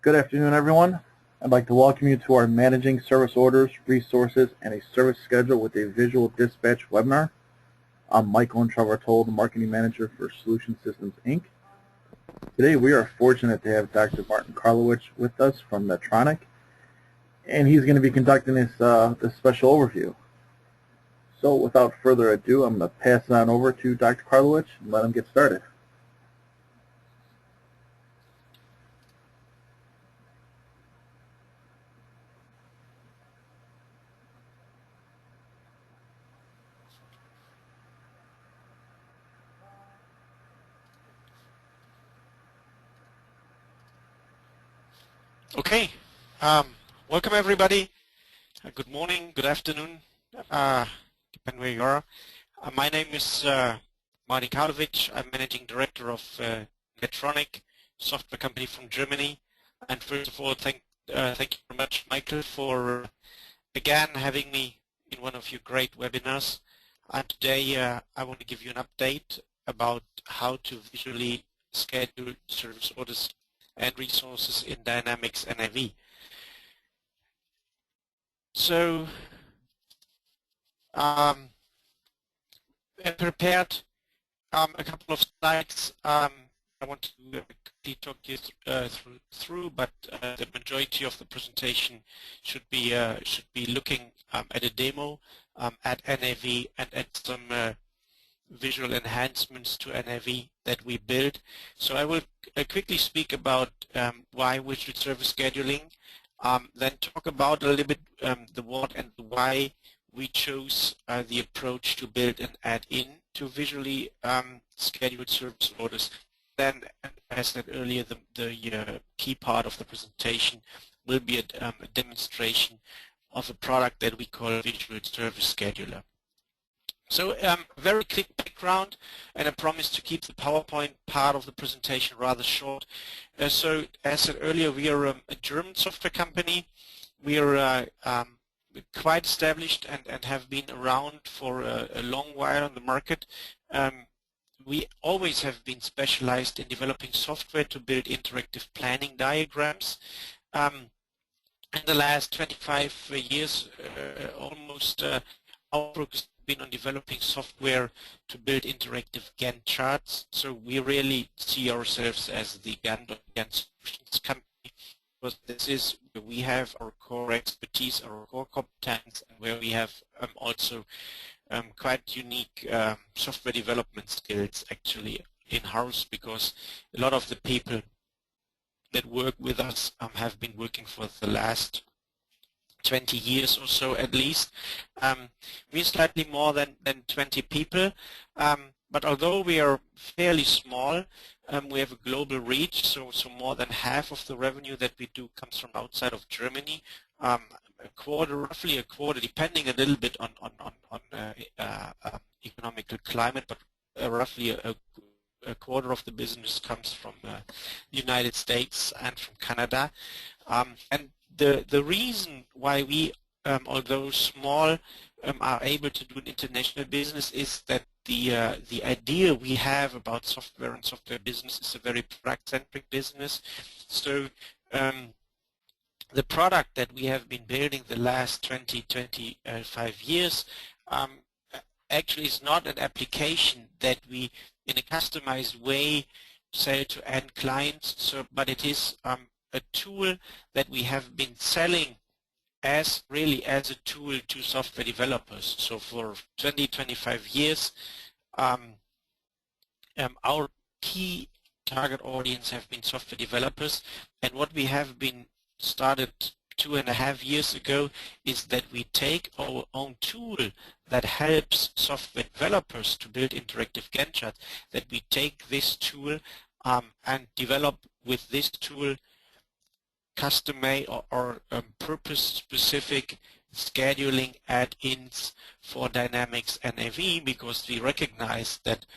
Good afternoon, everyone. I'd like to welcome you to our Managing Service Orders, Resources, and a Service Schedule with a Visual Dispatch webinar. I'm Michael Introvertolo, the Marketing Manager for Solution Systems, Inc. Today, we are fortunate to have Dr. Martin Karlowicz with us from Medtronic, and he's going to be conducting this special overview. So, without further ado, I'm going to pass it on over to Dr. Karlowicz and let him get started. Okay, welcome everybody. Good morning, good afternoon, depending where you are. My name is Martin Karlowicz. I'm Managing Director of Medtronic, software company from Germany. And first of all, thank you very much, Michael, for again having me in one of your great webinars. And today I want to give you an update about how to visually schedule service orders and resources in Dynamics NAV. So I prepared a couple of slides I want to quickly talk you through, but the majority of the presentation should be looking at a demo at NAV and at some visual enhancements to NAV that we build. So I will quickly speak about why visual service scheduling, then talk about a little bit the what and the why we chose the approach to build and add in to visually scheduled service orders. Then, as I said earlier, the key part of the presentation will be a demonstration of a product that we call Visual Service Scheduler. So very quick background, and I promise to keep the PowerPoint part of the presentation rather short. So as said earlier, we are a German software company. We are quite established and have been around for a long while on the market. We always have been specialized in developing software to build interactive planning diagrams. In the last 25 years, almost our focus been on developing software to build interactive Gantt charts. So we really see ourselves as the Gantt solutions company, because this is where we have our core expertise, our core competence, and where we have also quite unique software development skills actually in-house, because a lot of the people that work with us have been working for the last 20 years or so at least. We're slightly more than 20 people, but although we are fairly small, we have a global reach, so more than half of the revenue that we do comes from outside of Germany. Roughly a quarter, depending a little bit on economical climate, but roughly a quarter of the business comes from the United States and from Canada. And the reason why we, although small, are able to do an international business is that the idea we have about software and software business is a very product-centric business. So the product that we have been building the last 25 years actually is not an application that we, in a customized way, sell to end clients, but it is a tool that we have been selling as a tool to software developers. So for 25 years, our key target audience have been software developers, and what we have been started 2.5 years ago is that we take our own tool that helps software developers to build interactive Gantt charts, that we take this tool and develop with this tool custom-made or purpose-specific scheduling add-ins for Dynamics NAV, because we recognize that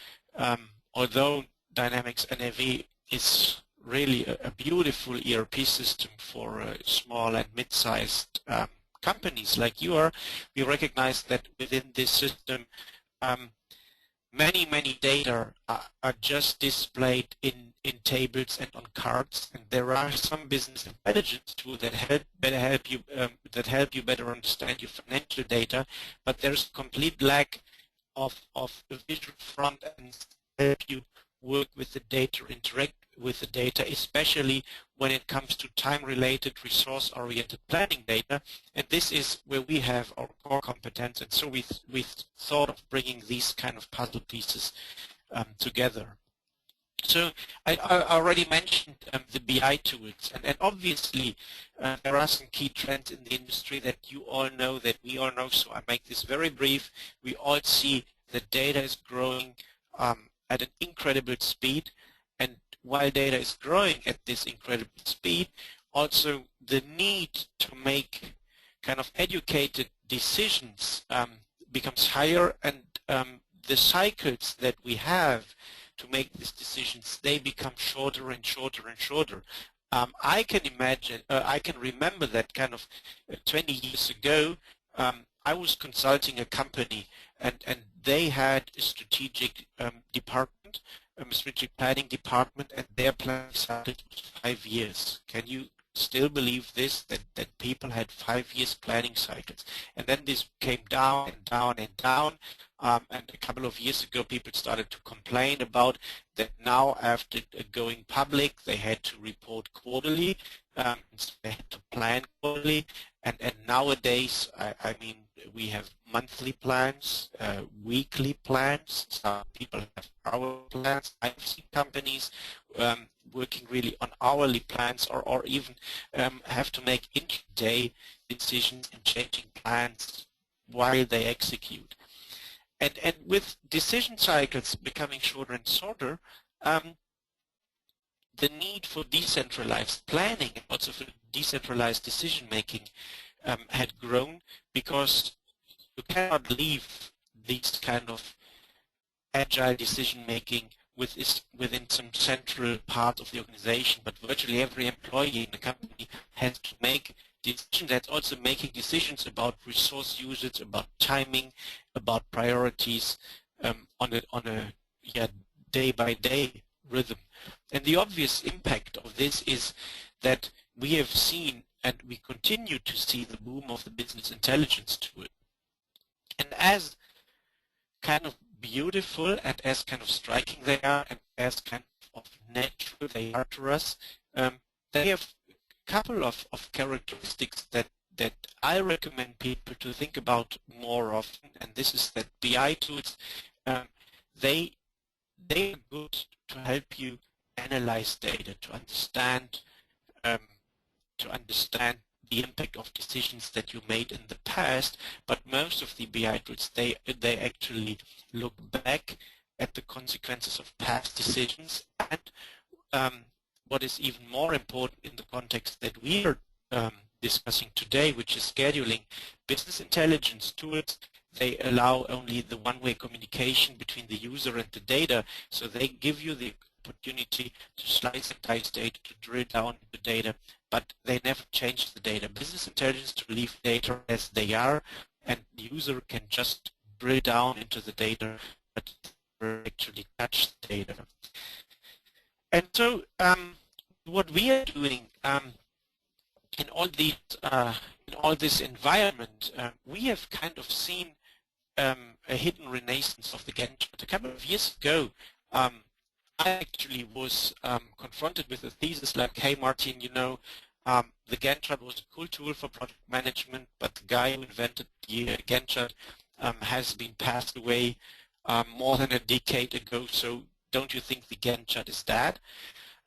although Dynamics NAV is really a beautiful ERP system for small and mid-sized companies like you are, we recognize that within this system many data are just displayed in in tables and on cards, and there are some business intelligence tools that help you better understand your financial data, but there's a complete lack of a visual front end to help you work with the data, interact with the data, especially when it comes to time-related, resource-oriented planning data. And this is where we have our core competence. And so we thought of bringing these kind of puzzle pieces together. So I already mentioned the BI tools, and obviously there are some key trends in the industry that you all know, that we all know, so I make this very brief. We all see that data is growing at an incredible speed, and while data is growing at this incredible speed, also the need to make kind of educated decisions becomes higher, and the cycles that we have to make these decisions, they become shorter and shorter and shorter. I can remember that kind of 20 years ago, I was consulting a company, and they had a strategic department, a strategic planning department, and their planning cycle was 5 years. Can you still believe this, that people had 5 years planning cycles? And then this came down and down and down, and a couple of years ago people started to complain about that now after going public they had to report quarterly, so they had to plan quarterly, and nowadays I mean we have monthly plans, weekly plans, some people have hour plans. I've seen companies working really on hourly plans, or even have to make intraday decisions and changing plans while they execute. And with decision cycles becoming shorter and shorter, the need for decentralized planning and also for decentralized decision making had grown, because you cannot leave these kind of agile decision making within some central part of the organization, but virtually every employee in the company has to make decisions. That's also making decisions about resource usage, about timing, about priorities on a day-by-day rhythm. And the obvious impact of this is that we have seen, and we continue to see, the boom of the business intelligence tool. And as kind of beautiful and as kind of striking they are, and as kind of natural they are to us, they have a couple of characteristics that I recommend people to think about more often, and this is that BI tools, they are good to help you analyze data, to understand the impact of decisions that you made in the past, but most of the BI tools, they actually look back at the consequences of past decisions, and what is even more important in the context that we are discussing today, which is scheduling, business intelligence tools, they allow only the one-way communication between the user and the data, so they give you the opportunity to slice and dice data, to drill down the data, but they never change the data. Business intelligence to leave data as they are, and the user can just drill down into the data, but never actually touch the data. And so what we are doing in all this environment, we have kind of seen a hidden renaissance of the Gantt chart. A couple of years ago, I actually was confronted with a thesis like, hey Martin, you know, the Gantt chart was a cool tool for project management, but the guy who invented the Gantt chart has been passed away more than a decade ago, so don't you think the Gantt chart is dead?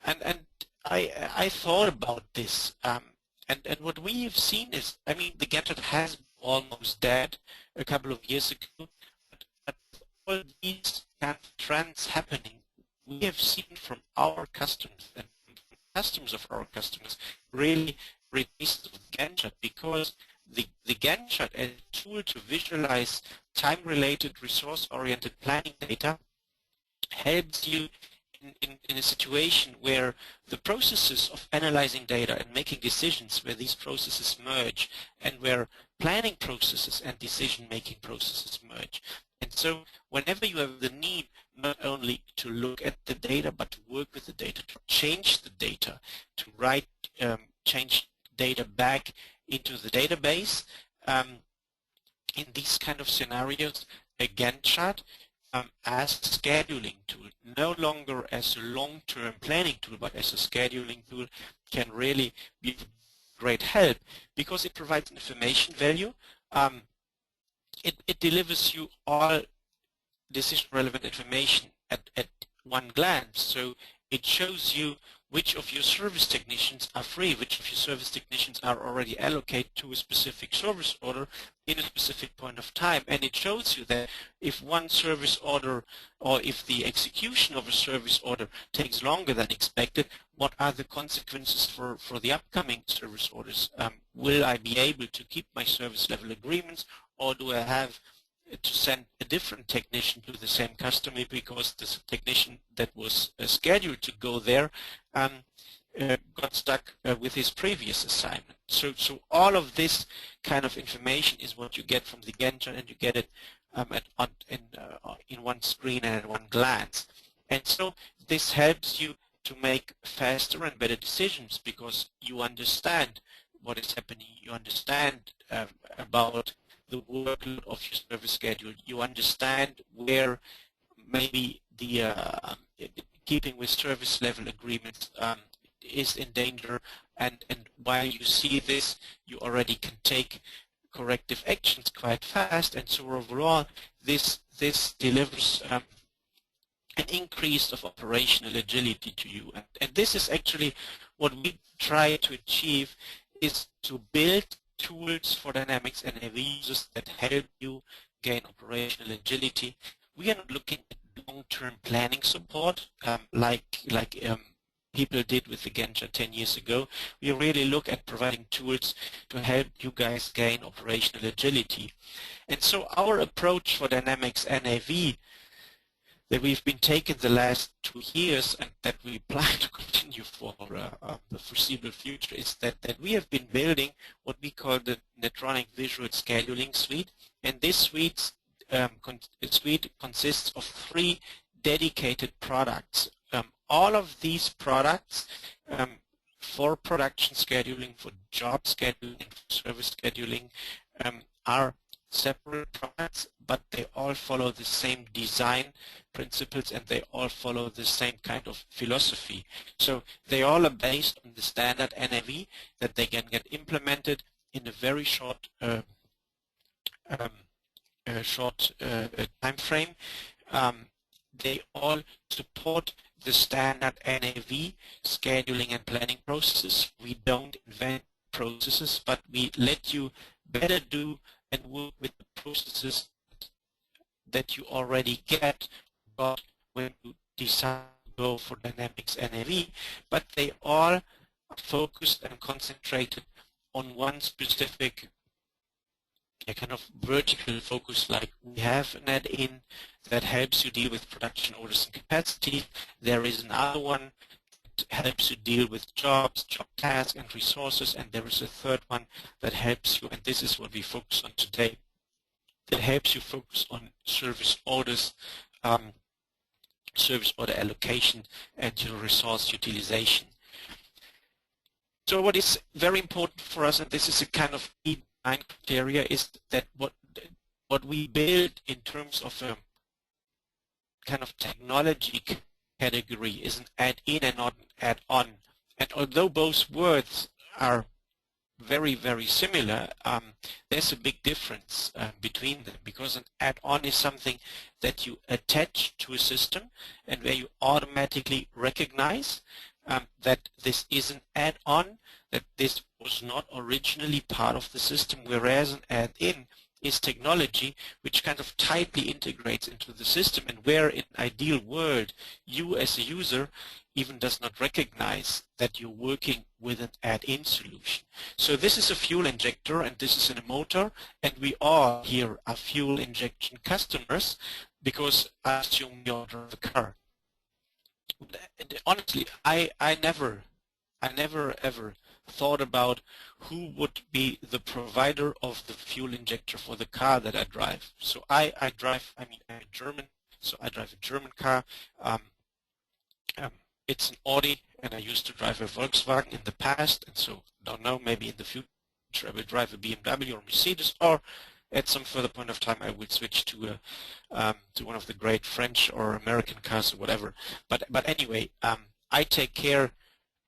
And I thought about this, and what we have seen is, I mean, the Gantt chart has almost dead a couple of years ago, but all these kind of trends happening, we have seen from our customers and from customers of our customers really replace the Gantt chart, because the Gantt chart as a tool to visualize time-related, resource-oriented planning data helps you in a situation where the processes of analyzing data and making decisions, where these processes merge, and where planning processes and decision-making processes merge. And so whenever you have the need not only to look at the data, but to work with the data, to change the data, to change data back into the database. In these kind of scenarios, a Gantt chart as a scheduling tool, no longer as a long-term planning tool, but as a scheduling tool, can really be of great help because it provides information value. It delivers you all decision-relevant information at one glance. So it shows you which of your service technicians are free, which of your service technicians are already allocated to a specific service order in a specific point of time. And it shows you that if one service order or if the execution of a service order takes longer than expected, what are the consequences for the upcoming service orders? Will I be able to keep my service level agreements, or do I have to send a different technician to the same customer because the technician that was scheduled to go there got stuck with his previous assignment. So all of this kind of information is what you get from the Gantt chart, and you get it in one screen and at one glance. And so this helps you to make faster and better decisions because you understand what is happening. You understand about the workload of your service schedule. You understand where maybe the keeping with service level agreements is in danger, and while you see this, you already can take corrective actions quite fast. And so overall, this delivers an increase of operational agility to you. And this is actually what we try to achieve, is to build tools for Dynamics NAV users that help you gain operational agility. We are not looking at long-term planning support like people did with the Gantt chart 10 years ago. We really look at providing tools to help you guys gain operational agility. And so our approach for Dynamics NAV that we've been taking the last 2 years, and that we plan to continue for the foreseeable future, is that we have been building what we call the Netronic Visual Scheduling Suite. And this suite consists of 3 dedicated products. All of these products for production scheduling, for job scheduling, and for service scheduling are separate products, but they all follow the same design principles and they all follow the same kind of philosophy. So they all are based on the standard NAV that they can get implemented in a very short time frame. They all support the standard NAV scheduling and planning processes. We don't invent processes, but we let you better do and work with the processes that you already got when you decide to go for Dynamics NAV, but they all are focused and concentrated on one specific kind of vertical focus. Like we have an add-in that helps you deal with production orders and capacity. There is another one that helps you deal with jobs, job tasks, and resources. And there is a third one that helps you, and this is what we focus on today, that helps you focus on service orders, service order allocation, and your resource utilization. So what is very important for us, and this is a kind of key design criteria, is that what we build in terms of a kind of technology category is an add-in and not an add-on. And although both words are very, very similar, there's a big difference between them, because an add-on is something that you attach to a system and where you automatically recognize that this is an add-on, that this was not originally part of the system, whereas an add-in is technology which kind of tightly integrates into the system, and where in an ideal world you as a user even does not recognize that you're working with an add-in solution. So this is a fuel injector and this is in a motor, and we all here are fuel injection customers because I assume you drive a car. Honestly, I never ever thought about who would be the provider of the fuel injector for the car that I drive. So I'm a German So I drive a German car. It's an Audi, and I used to drive a Volkswagen in the past, and so don't know, maybe in the future I will drive a BMW or Mercedes, or at some further point of time I will switch to one of the great French or American cars or whatever. But anyway, I take care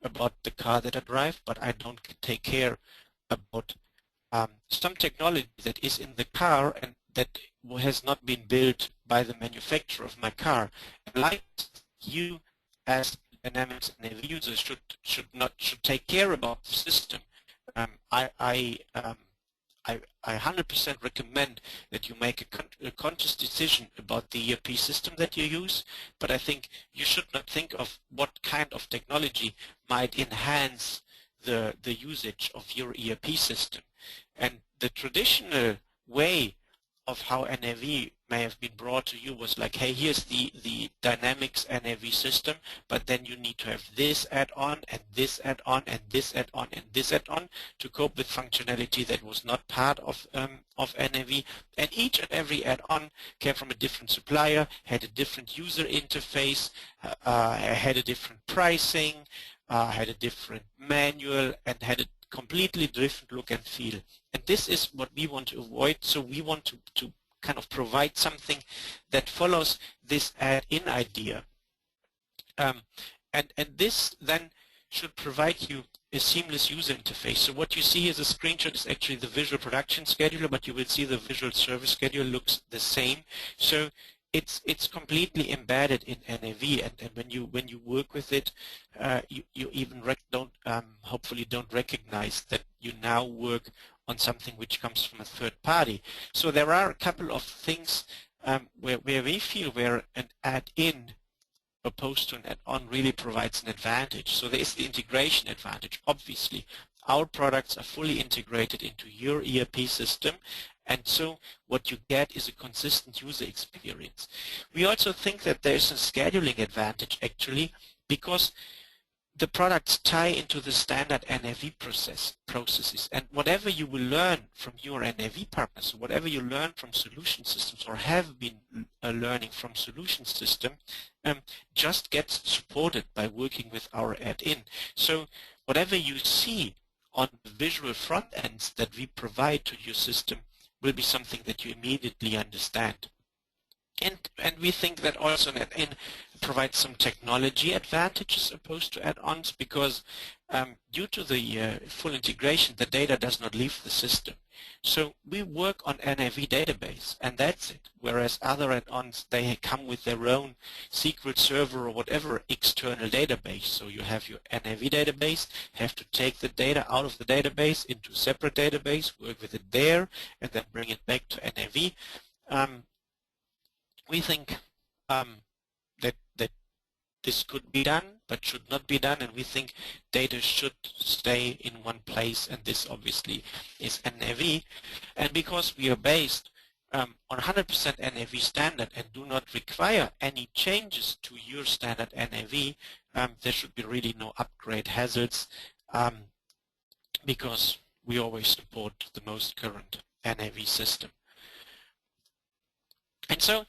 about the car that I drive, but I don't take care about some technology that is in the car and that has not been built by the manufacturer of my car. And like you, as Dynamics NAV users, should take care about the system. I 100% recommend that you make a conscious decision about the ERP system that you use, but I think you should not think of what kind of technology might enhance the usage of your ERP system. And the traditional way of how NAV may have been brought to you was like, hey, here's the Dynamics NAV system, but then you need to have this add-on and this add-on and this add-on and this add-on to cope with functionality that was not part of NAV. And each and every add-on came from a different supplier, had a different user interface, had a different pricing, had a different manual, and had a completely different look and feel. And this is what we want to avoid. So we want to kind of provide something that follows this add-in idea. And this then should provide you a seamless user interface. So what you see as a screenshot is actually the visual production scheduler, but you will see the visual service scheduler looks the same. So it's completely embedded in NAV, and when you work with it, you even hopefully don't recognize that you now work on something which comes from a third party. So there are a couple of things where we feel where an add-in opposed to an add-on really provides an advantage. So there is the integration advantage. Obviously, our products are fully integrated into your ERP system, and so what you get is a consistent user experience. We also think that there's a scheduling advantage actually, because the products tie into the standard NAV processes, and whatever you will learn from your NAV partners, whatever you learn from solution systems or have been learning from solution system, just gets supported by working with our add-in. So whatever you see on the visual front ends that we provide to your system will be something that you immediately understand. And we think that also an add-in provides some technology advantages opposed to add-ons, because due to the full integration, the data does not leave the system. So we work on NAV database, and that's it. Whereas other add-ons, they come with their own SQL Server or whatever external database. So you have your NAV database, have to take the data out of the database into a separate database, work with it there, and then bring it back to NAV. We think that this could be done, but should not be done, and we think data should stay in one place, and this obviously is NAV. And because we are based on 100% NAV standard and do not require any changes to your standard NAV, there should be really no upgrade hazards, because we always support the most current NAV system. And so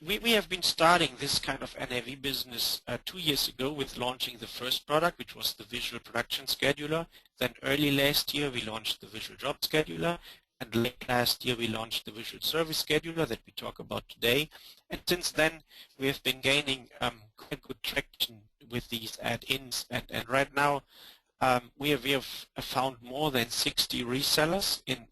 we have been starting this kind of NAV business 2 years ago with launching the first product, which was the Visual Production Scheduler. Then early last year we launched the Visual Job Scheduler, and late last year we launched the Visual Service Scheduler that we talk about today. And since then we have been gaining quite good traction with these add-ins, and right now we have found more than 60 resellers in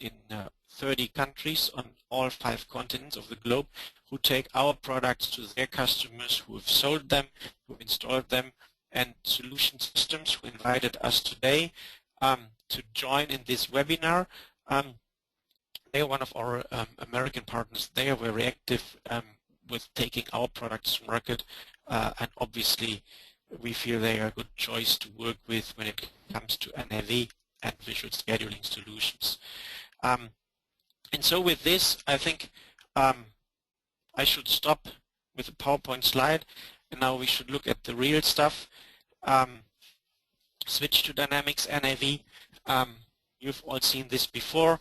30 countries on all 5 continents of the globe who take our products to their customers, who have sold them, who have installed them, and solution systems who invited us today to join in this webinar. They are one of our American partners. They are very active with taking our products to market, and obviously we feel they are a good choice to work with when it comes to NAV and visual scheduling solutions. And so with this, I think I should stop with the PowerPoint slide, and now we should look at the real stuff. Switch to Dynamics NAV. You've all seen this before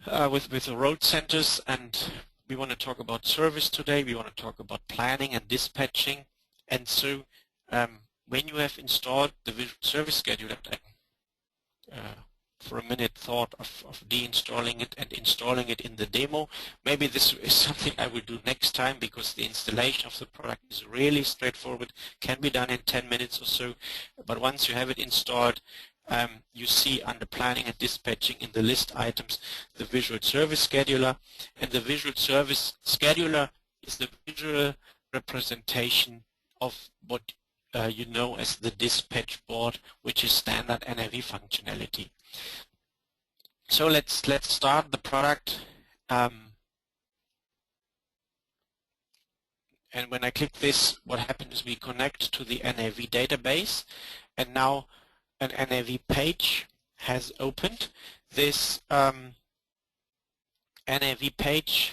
with the road centers, and we want to talk about service today. We want to talk about planning and dispatching. And so when you have installed the Visual Service Scheduler, for a minute thought of deinstalling it and installing it in the demo. Maybe this is something I will do next time, because the installation of the product is really straightforward, can be done in 10 minutes or so. But once you have it installed, you see under planning and dispatching in the list items the Visual Service Scheduler, and the Visual Service Scheduler is the visual representation of what you know as the dispatch board, which is standard NAV functionality. So let's start the product, and when I click this, what happens is we connect to the NAV database, and now an NAV page has opened. This NAV page,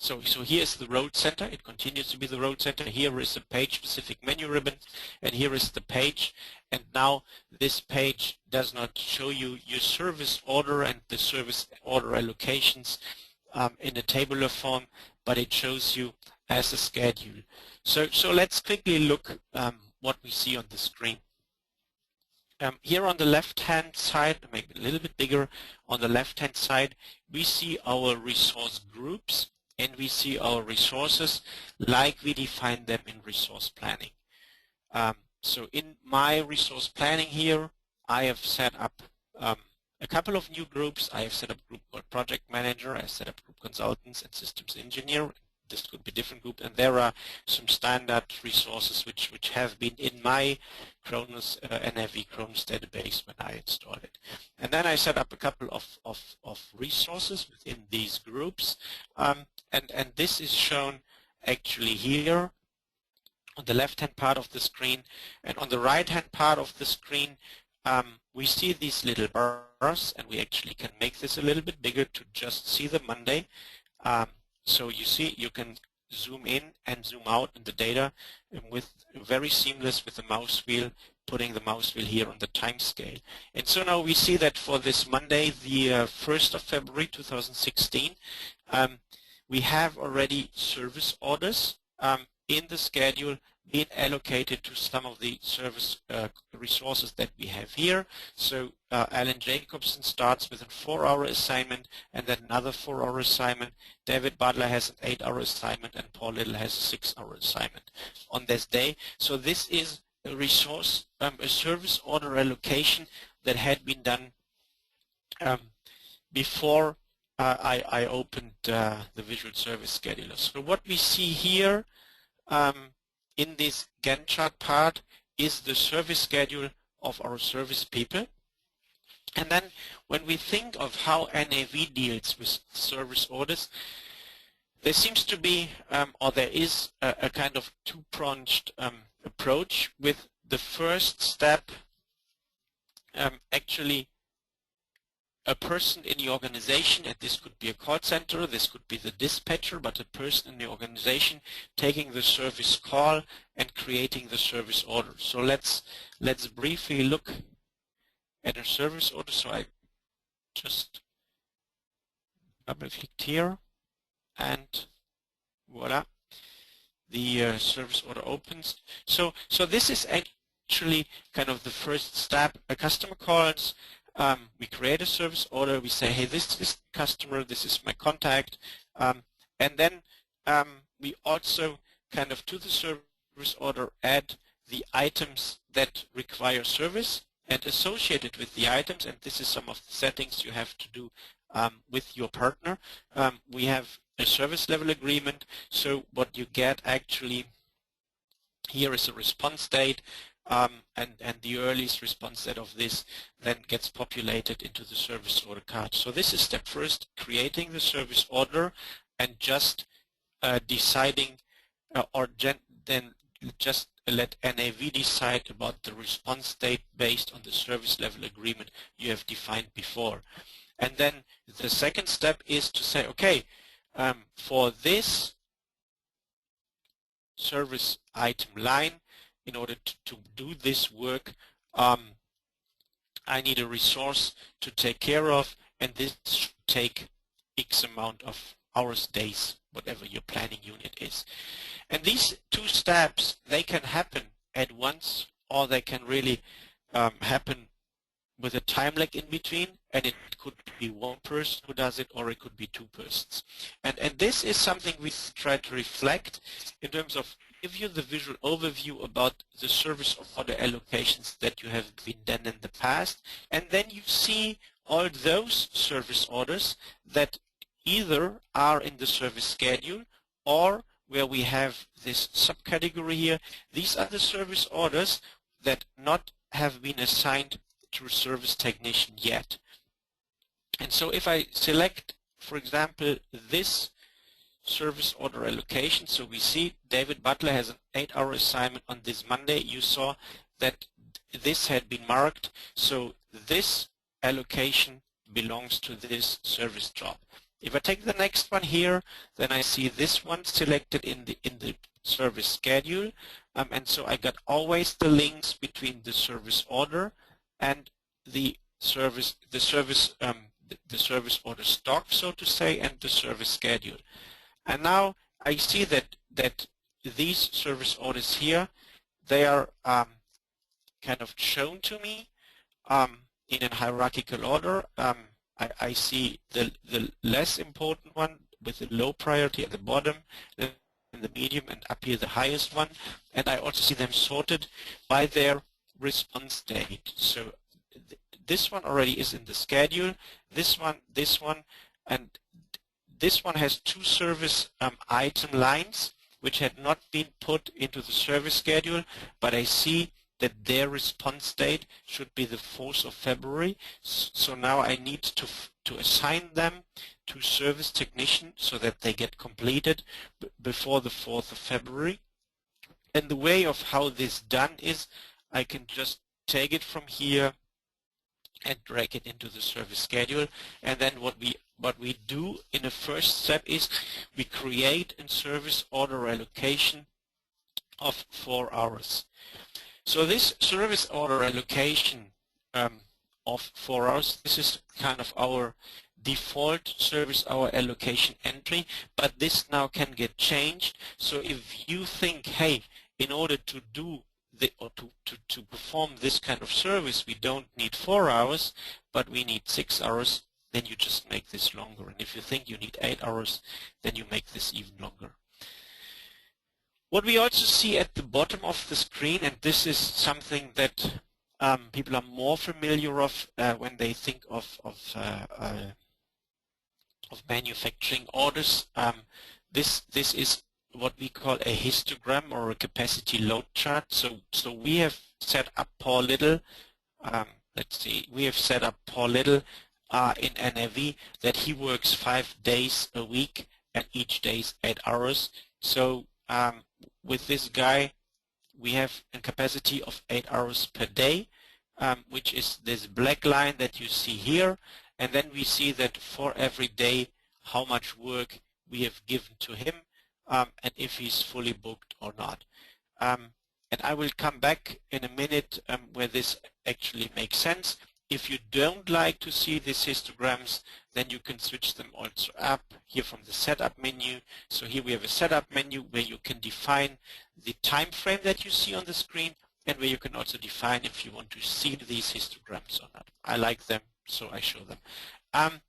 so here is the road center. It continues to be the road center. Here is the page-specific menu ribbon, and here is the page. And now this page does not show you your service order and the service order allocations in a tabular form, but it shows you as a schedule. So let's quickly look what we see on the screen. Here on the left-hand side, make it a little bit bigger, on the left-hand side, we see our resource groups, and we see our resources like we define them in resource planning. So in my resource planning here, I have set up a couple of new groups. I have set up a group called Project Manager. I set up group Consultants and Systems Engineer. This could be different group, and there are some standard resources which have been in my Kronos NAV Kronos database when I installed it. And then I set up a couple of resources within these groups, and this is shown actually here on the left-hand part of the screen, and on the right-hand part of the screen we see these little bars, and we actually can make this a little bit bigger to just see the Monday. So you see, you can zoom in and zoom out in the data with very seamless with the mouse wheel, putting the mouse wheel here on the time scale. And so now we see that for this Monday, the 1st of February 2016, we have already service orders in the schedule being allocated to some of the service resources that we have here. So Alan Jacobson starts with a 4-hour assignment, and then another 4-hour assignment. David Butler has an 8-hour assignment, and Paul Little has a 6-hour assignment on this day. So this is a resource, a service order allocation that had been done before I opened the Visual Service Scheduler. So what we see here in this Gantt chart part is the service schedule of our service people. And then when we think of how NAV deals with service orders, there seems to be, or there is a kind of two-pronged approach, with the first step actually a person in the organization, and this could be a call center, this could be the dispatcher, but a person in the organization taking the service call and creating the service order. So let's briefly look at a service order. So I just double-clicked here, and voila, the service order opens. So this is actually kind of the first step. A customer calls. We create a service order, we say, hey, this is the customer, this is my contact, and then we also kind of to the service order add the items that require service, and associated with the items, and this is some of the settings you have to do with your partner. We have a service level agreement, so what you get actually here is a response date, and the earliest response date of this then gets populated into the service order card. So this is step first, creating the service order and just deciding then just let NAV decide about the response date based on the service level agreement you have defined before. And then the second step is to say, okay, for this service item line, in order to do this work, I need a resource to take care of, and this should take X amount of hours, days, whatever your planning unit is. And these two steps, they can happen at once, or they can really happen with a time lag in between, and it could be one person who does it, or it could be two persons. And this is something we try to reflect in terms of give you the visual overview about the service order allocations that you have been done in the past, and then you see all those service orders that either are in the service schedule or where we have this subcategory here. These are the service orders that not have been assigned to a service technician yet. And so if I select, for example, this service order allocation, so we see David Butler has an 8-hour assignment on this Monday. You saw that this had been marked, so this allocation belongs to this service job. If I take the next one here, then I see this one selected in the service schedule, and so I got always the links between the service order and the service order stock, so to say, and the service schedule. And now I see that these service orders here, they are kind of shown to me in a hierarchical order. I see the less important one with the low priority at the bottom, and the medium, and up here the highest one. And I also see them sorted by their response date. So this one already is in the schedule, this one, and this one has two service item lines which had not been put into the service schedule, but I see that their response date should be the 4th of February. So now I need to assign them to service technician so that they get completed before the 4th of February. And the way of how this done is I can just take it from here and drag it into the service schedule. And then what we do in the first step is we create a service order allocation of 4 hours. So this service order allocation of 4 hours, this is kind of our default service hour allocation entry, but this now can get changed. So if you think, hey, in order to do to perform this kind of service, we don't need 4 hours, but we need 6 hours, then you just make this longer. And if you think you need 8 hours, then you make this even longer. What we also see at the bottom of the screen, and this is something that people are more familiar of when they think of manufacturing orders, this is what we call a histogram or a capacity load chart. So we have set up Paul Little. Let's see, we have set up Paul Little in NAV that he works 5 days a week, and each day is 8 hours. So with this guy, we have a capacity of 8 hours per day, which is this black line that you see here. And then we see that for every day, how much work we have given to him, and if he's fully booked or not. And I will come back in a minute where this actually makes sense. If you don't like to see these histograms, then you can switch them also up here from the setup menu. So here we have a setup menu where you can define the time frame that you see on the screen, and where you can also define if you want to see these histograms or not. I like them, so I show them.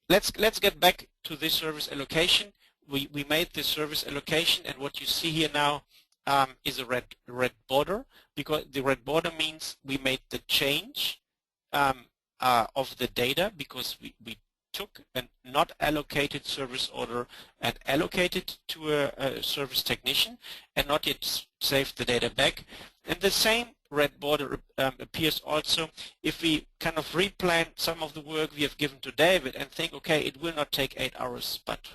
Let's get back to this service allocation. We made this service allocation, and what you see here now is a red border, because the red border means we made the change of the data, because we took a not allocated service order and allocated to a service technician and not yet saved the data back. And the same red border appears also if we kind of replan some of the work we have given to David and think, okay, it will not take 8 hours, but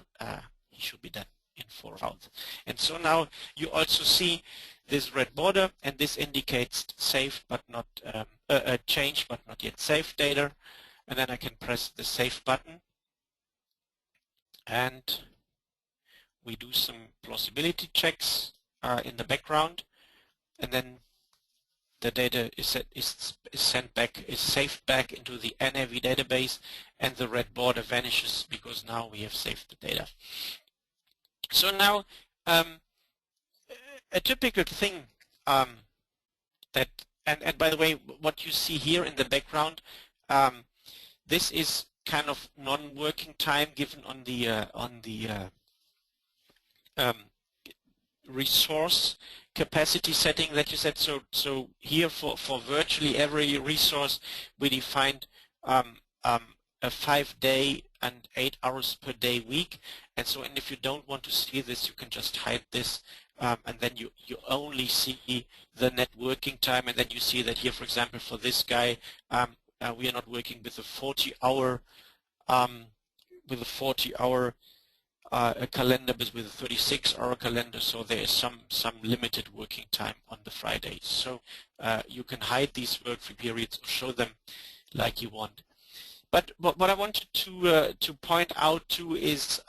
he should be done in 4 hours. And so now you also see this red border, and this indicates saved but not changed but not yet saved data. And then I can press the save button, and we do some plausibility checks in the background, and then the data is sent back, is saved back into the NAV database, and the red border vanishes because now we have saved the data. So now a typical thing that, and by the way, what you see here in the background, this is kind of non-working time given on the resource capacity setting that you set. So here for virtually every resource we defined a 5-day and 8 hours per day week. And so, and if you don't want to see this, you can just hide this, and then you only see the net working time, and then you see that here, for example, for this guy, we are not working with a 40-hour a calendar, but with a 36-hour calendar, so there is some limited working time on the Fridays. So you can hide these work-free periods or show them like you want. But what I wanted to point out too is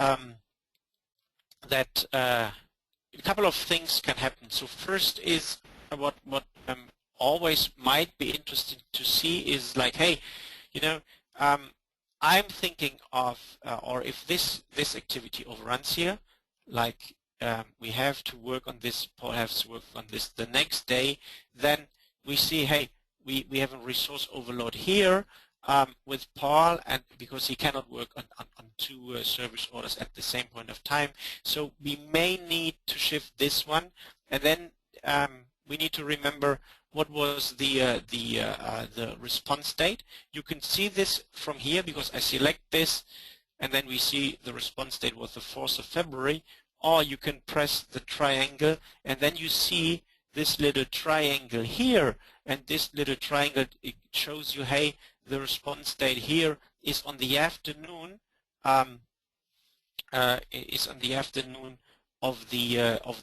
that a couple of things can happen. So first is what always might be interesting to see is like, hey, you know, I'm thinking of, or if this activity overruns here, like we have to work on this, Paul has to work on this the next day, then we see, hey, we have a resource overload here with Paul, and because he cannot work on two service orders at the same point of time. So we may need to shift this one, and then we need to remember what was the response date. You can see this from here because I select this, and then we see the response date was the 4th of February, or you can press the triangle, and then you see this little triangle here, and this little triangle, it shows you, hey, the response date here is on the afternoon, of the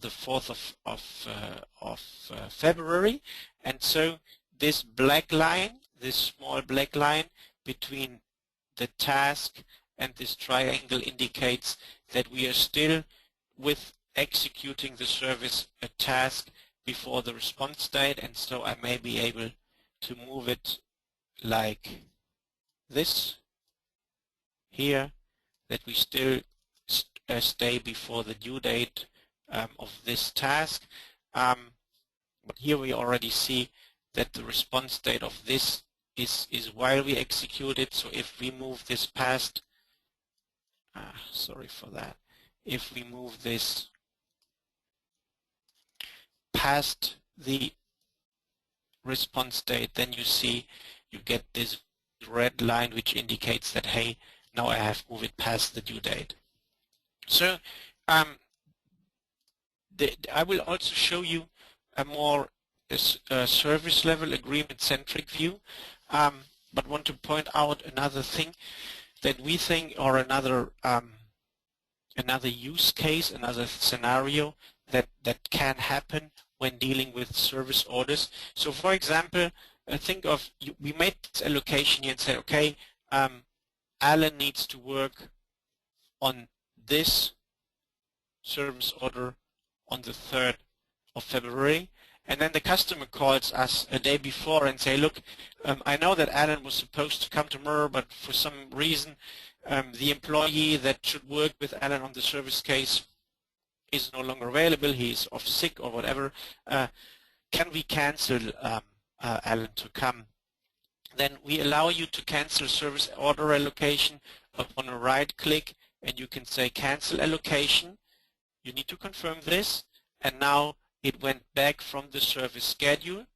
4th of February, and so this black line, this small black line between the task and this triangle indicates that we are still with executing the service a task before the response date, and so I may be able to move it like this here, that we still stay before the due date of this task. But here we already see that the response date of this is while we execute it. So if we move this past, sorry for that, if we move this past the response date, then you see you get this red line which indicates that, hey, now I have moved it past the due date. So I will also show you a more service level agreement centric view, but want to point out another thing that we think, or another use case, another scenario that can happen when dealing with service orders. So for example, think of, we made this allocation here and say, okay, Alan needs to work on this service order on the 3rd of February, and then the customer calls us a day before and say, look, I know that Alan was supposed to come tomorrow, but for some reason the employee that should work with Alan on the service case is no longer available, he's off sick or whatever. Can we cancel Alan to come? Then we allow you to cancel service order allocation upon a right click, and you can say cancel allocation. You need to confirm this, and now it went back from the service schedule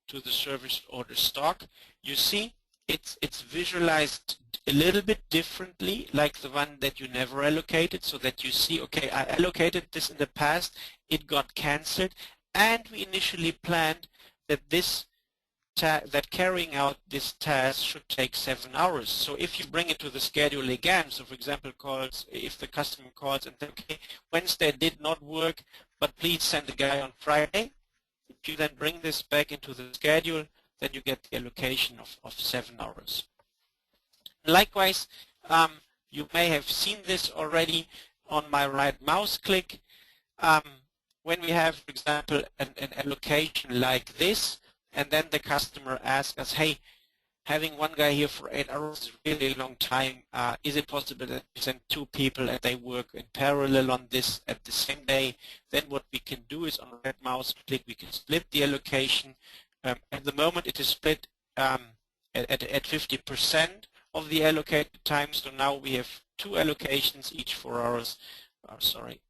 to the service order stock. You see it's visualized a little bit differently, like the one that you never allocated, so that you see, okay, I allocated this in the past, it got cancelled, and we initially planned that that carrying out this task should take 7 hours. So if you bring it to the schedule again, so for example, if the customer calls and says, okay, Wednesday did not work, but please send the guy on Friday, if you then bring this back into the schedule, then you get the allocation of 7 hours. Likewise, you may have seen this already on my right mouse click. When we have, for example, an allocation like this, and then the customer asks us, hey, having one guy here for 8 hours is really a long time. Is it possible that we send 2 people and they work in parallel on this at the same day? Then what we can do is on a right mouse click, we can split the allocation. At the moment it is split at 50% of the allocated time. So now we have 2 allocations, each 4 hours.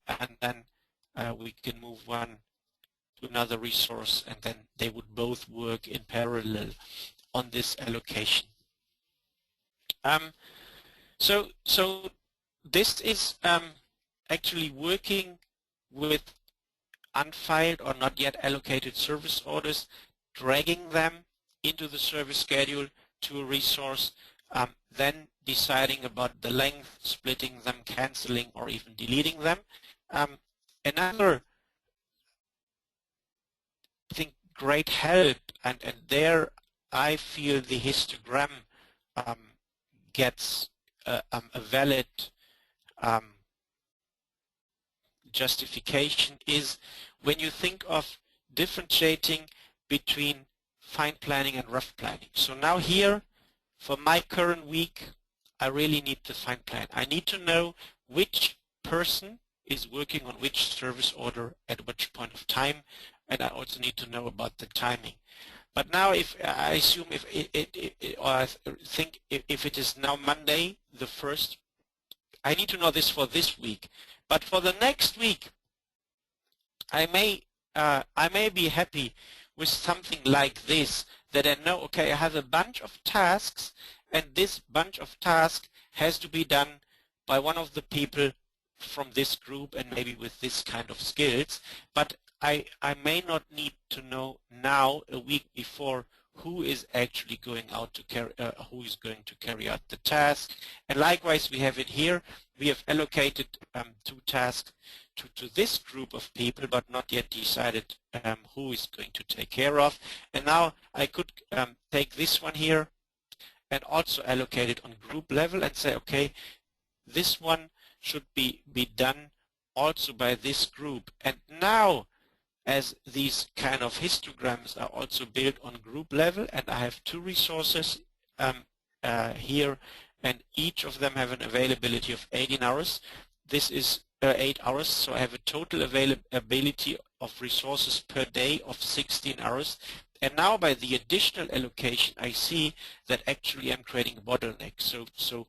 And then we can move one to another resource, and then they would both work in parallel on this allocation. So this is actually working with unfiled or not yet allocated service orders, dragging them into the service schedule to a resource, then deciding about the length, splitting them, canceling, or even deleting them. Another, I think, great help, and there I feel the histogram gets a valid justification, is when you think of differentiating between fine planning and rough planning. So now here, for my current week, I really need the fine plan. I need to know which person is working on which service order at which point of time, and I also need to know about the timing. But now, if I assume if it is now Monday the 1st, I need to know this for this week. But for the next week, I may be happy with something like this, that I know, okay, I have a bunch of tasks, and this bunch of tasks has to be done by one of the people from this group and maybe with this kind of skills. But I may not need to know now, a week before, who is actually going out to carry out the task. And likewise, we have it here. We have allocated 2 tasks to this group of people, but not yet decided who is going to take care of. And now I could take this one here and also allocate it on group level and say, okay, this one should be done also by this group. And now, as these kind of histograms are also built on group level, and I have 2 resources here, and each of them have an availability of 18 hours. This is 8 hours, so I have a total availability of resources per day of 16 hours. And now by the additional allocation, I see that actually I'm creating a bottleneck. So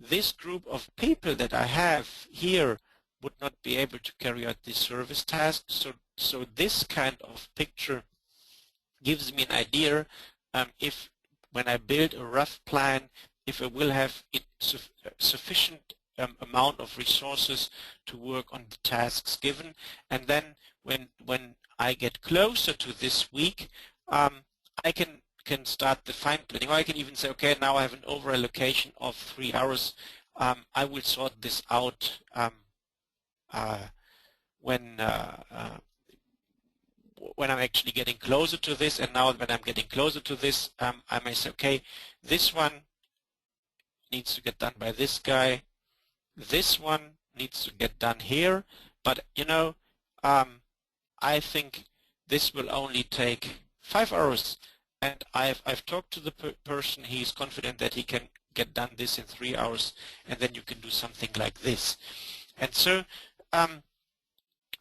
this group of people that I have here would not be able to carry out this service task. So this kind of picture gives me an idea if, when I build a rough plan, if I will have sufficient amount of resources to work on the tasks given. And then when I get closer to this week, I can start the fine planning, or I can even say, okay, now I have an over allocation of 3 hours. I will sort this out when I'm actually getting closer to this. And now when I'm getting closer to this, I may say, okay, this one needs to get done by this guy. This one needs to get done here. But, you know, I think this will only take 5 hours. And I've talked to the person. He's confident that he can get done this in 3 hours. And then you can do something like this. And so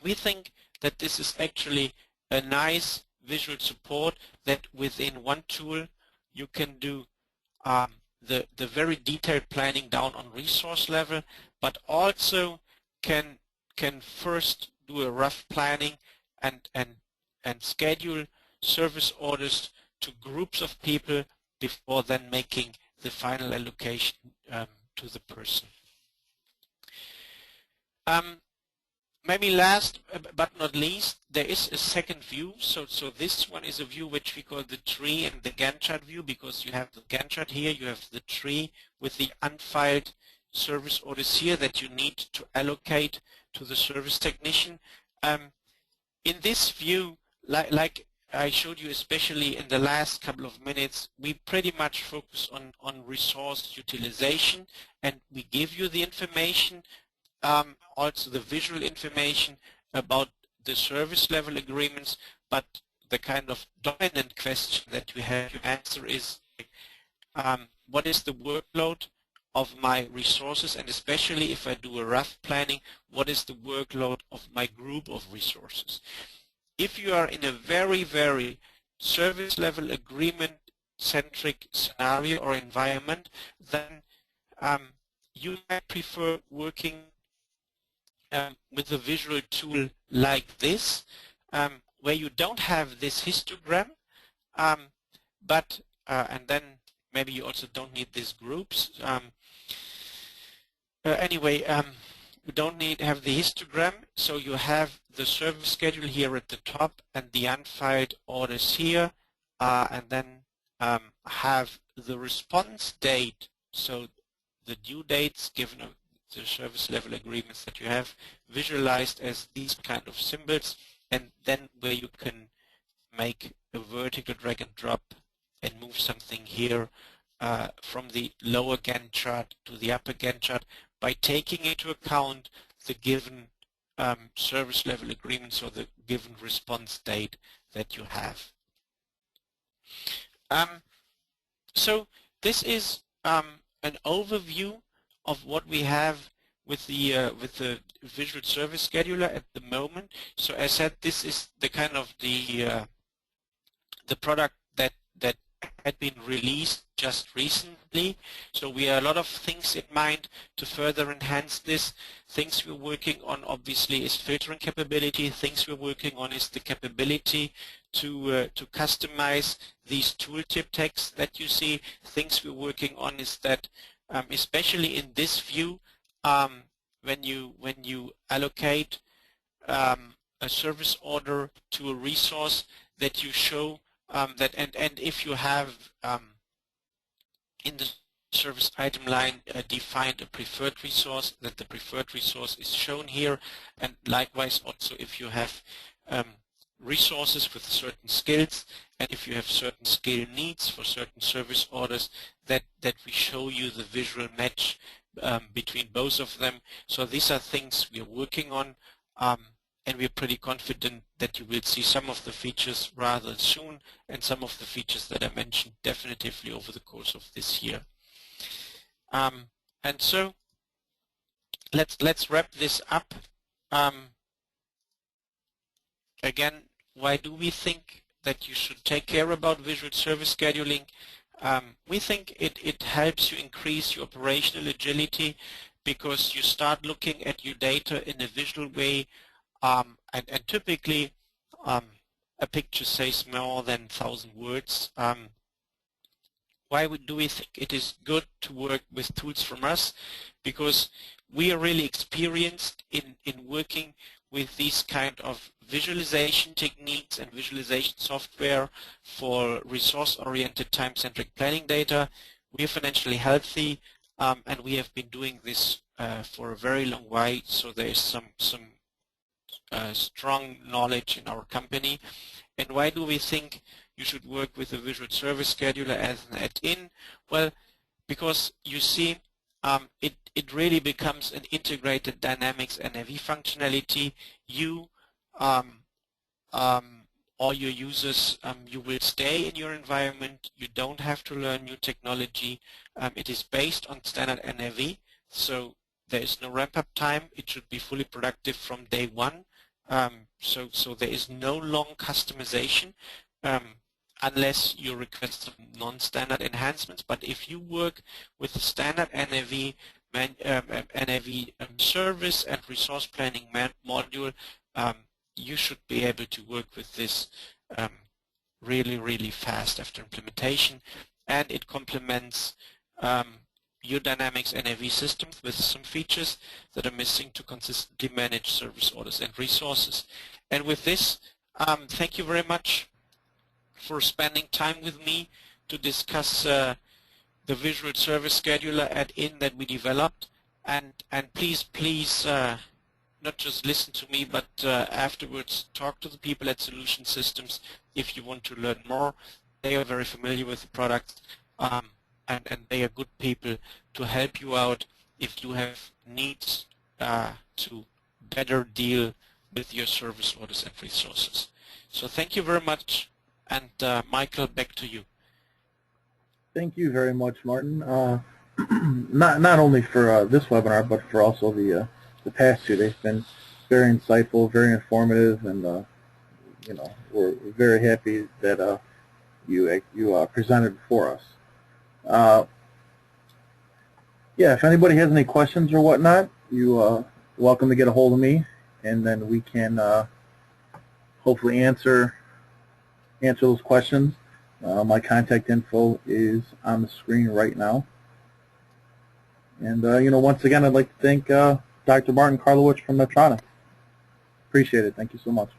we think that this is actually a nice visual support, that within one tool you can do the very detailed planning down on resource level, but also can first do a rough planning and schedule service orders to groups of people before then making the final allocation to the person. Maybe last but not least, there is a second view. So this one is a view which we call the tree and the Gantt chart view, because you have the Gantt chart here, you have the tree with the unfiled service orders here that you need to allocate to the service technician. In this view, like I showed you, especially in the last couple of minutes, we pretty much focus on resource utilization, and we give you the information, also the visual information about the service level agreements, but the kind of dominant question that you have to answer is, what is the workload of my resources, and especially if I do a rough planning, what is the workload of my group of resources? If you are in a very, very service level agreement centric scenario or environment, then you might prefer working with a visual tool like this, where you don't have this histogram, but and then maybe you also don't need these groups. Anyway, you don't need to have the histogram, so you have the service schedule here at the top and the unfiled orders here, and then have the response date, so the due dates given the service level agreements that you have visualized as these kind of symbols, and then where you can make a vertical drag and drop and move something here from the lower Gantt chart to the upper Gantt chart by taking into account the given service level agreements or the given response date that you have. So this is an overview of what we have with the visual service scheduler at the moment. So as I said, this is the kind of the product that had been released just recently. So we have a lot of things in mind to further enhance this. Things we're working on obviously is filtering capability. Things we're working on is the capability to customize these tooltip texts that you see. Things we're working on is that especially in this view, when you allocate a service order to a resource, that you show that, and if you have in the service item line defined a preferred resource, that the preferred resource is shown here, and likewise also if you have resources with certain skills, and if you have certain skill needs for certain service orders, that we show you the visual match between both of them. So these are things we're working on, and we're pretty confident that you will see some of the features rather soon, and some of the features that I mentioned definitively over the course of this year. And so let's wrap this up. Again, why do we think that you should take care about visual service scheduling? We think it helps you increase your operational agility, because you start looking at your data in a visual way, and typically a picture says more than 1,000 words. Why do we think it is good to work with tools from us? Because we are really experienced in working with these kind of visualization techniques and visualization software for resource-oriented time-centric planning data. We are financially healthy, and we have been doing this for a very long while, so there is some strong knowledge in our company. And why do we think you should work with a visual service scheduler as an add-in? Well, because you see, it really becomes an integrated Dynamics NAV functionality. You all your users, you will stay in your environment. You don't have to learn new technology. It is based on standard NAV, so there is no ramp-up time. It should be fully productive from day one. So there is no long customization unless you request some non-standard enhancements. But if you work with the standard NAV service and resource planning module, you should be able to work with this really fast after implementation, and it complements your Dynamics NAV systems with some features that are missing to consistently manage service orders and resources. And with this, thank you very much for spending time with me to discuss the visual service scheduler add-in that we developed, and please not just listen to me, but afterwards talk to the people at Solution Systems if you want to learn more. They are very familiar with the product, and they are good people to help you out if you have needs to better deal with your service orders and resources. So thank you very much, and Michael, back to you. Thank you very much, Martin. Not only for this webinar, but for also the past two. They've been very insightful, very informative, and you know, we're very happy that you presented for us. Yeah, if anybody has any questions or whatnot, you welcome to get a hold of me, and then we can hopefully answer those questions. My contact info is on the screen right now. And you know, once again, I'd like to thank Dr. Martin Karlowicz from Medtronic. Appreciate it. Thank you so much.